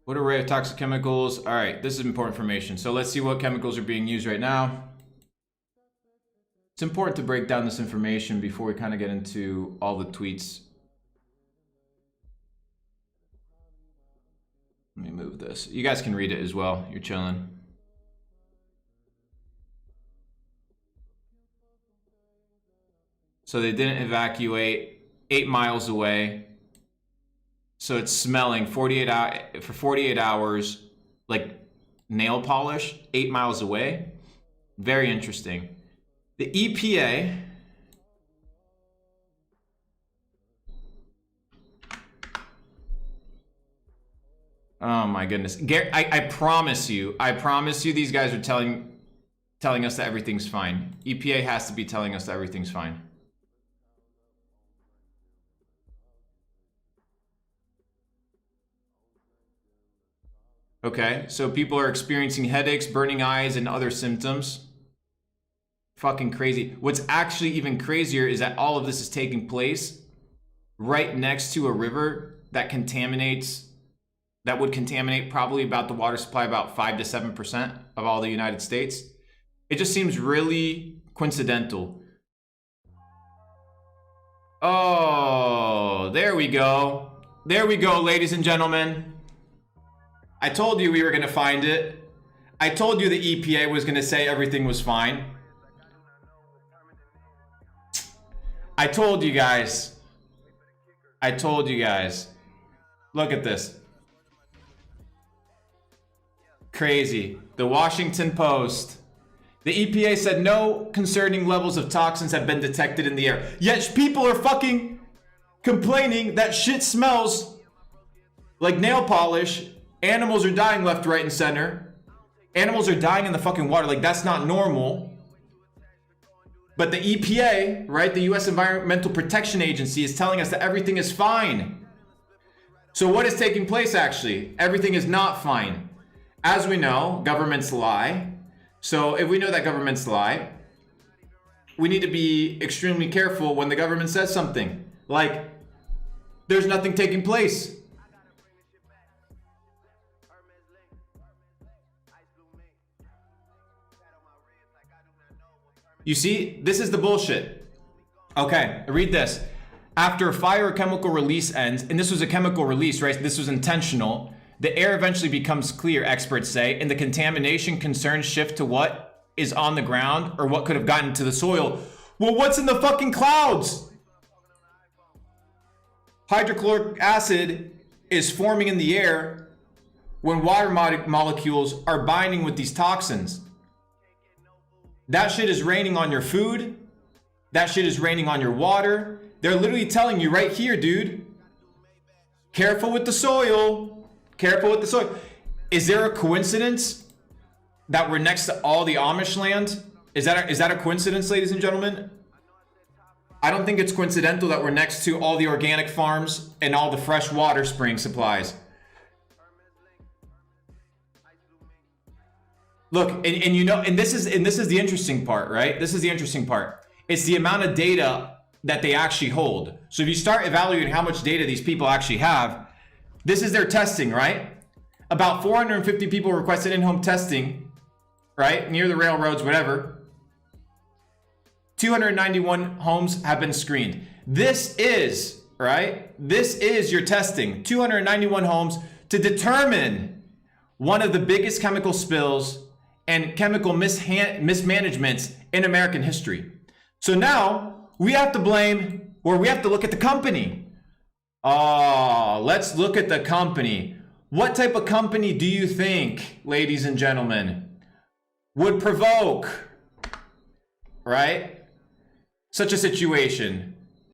What array of toxic chemicals? All right, this is important information. So let's see what chemicals are being used right now. It's important to break down this information before we kind of get into all the tweets. Let me move this. You guys can read it as well. You're chilling. So they didn't evacuate 8 miles away. So it's smelling for 48 hours like nail polish 8 miles away. Very interesting. The EPA oh my goodness. I promise you these guys are telling us that everything's fine. EPA has to be telling us that everything's fine. Okay, so people are experiencing headaches, burning eyes, and other symptoms. Fucking crazy. What's actually even crazier is that all of this is taking place right next to a river that would contaminate probably about the water supply about 5 to 7% of all the United States. It just seems really coincidental. Oh, there we go. There we go, ladies and gentlemen. I told you we were going to find it. I told you the EPA was going to say everything was fine. I told you guys. I told you guys. Look at this. Crazy. The Washington Post. The EPA said no concerning levels of toxins have been detected in the air. Yet people are fucking complaining that shit smells like nail polish. Animals are dying left, right, and center. Animals are dying in the fucking water. Like, that's not normal. But the EPA, right, the U.S. Environmental Protection Agency, is telling us that everything is fine. So what is taking place, actually? Everything is not fine. As we know, governments lie. So if we know that governments lie, we need to be extremely careful when the government says something. Like, there's nothing taking place. You see, this is the bullshit. Okay, read this. After a fire or chemical release ends, and this was a chemical release, right? This was intentional. The air eventually becomes clear, experts say, and the contamination concerns shift to what is on the ground or what could have gotten to the soil. Well, what's in the fucking clouds? Hydrochloric acid is forming in the air when water molecules are binding with these toxins. That shit is raining on your food. That shit is raining on your water. They're literally telling you right here, dude. Careful with the soil. Careful with the soil. Is there a coincidence that we're next to all the Amish land? Is that a coincidence, ladies and gentlemen? I don't think it's coincidental that we're next to all the organic farms and all the fresh water spring supplies. Look, and you know, and this is the interesting part, right? This is the interesting part. It's the amount of data that they actually hold. So if you start evaluating how much data these people actually have, this is their testing, right? About 450 people requested in-home testing, right? Near the railroads, whatever. 291 homes have been screened. This is, right? This is your testing. 291 homes to determine one of the biggest chemical spills and chemical mismanagements in American history. So now we have to blame, or we have to look at the company. Oh, let's look at the company. What type of company do you think, ladies and gentlemen, would provoke, right, such a situation?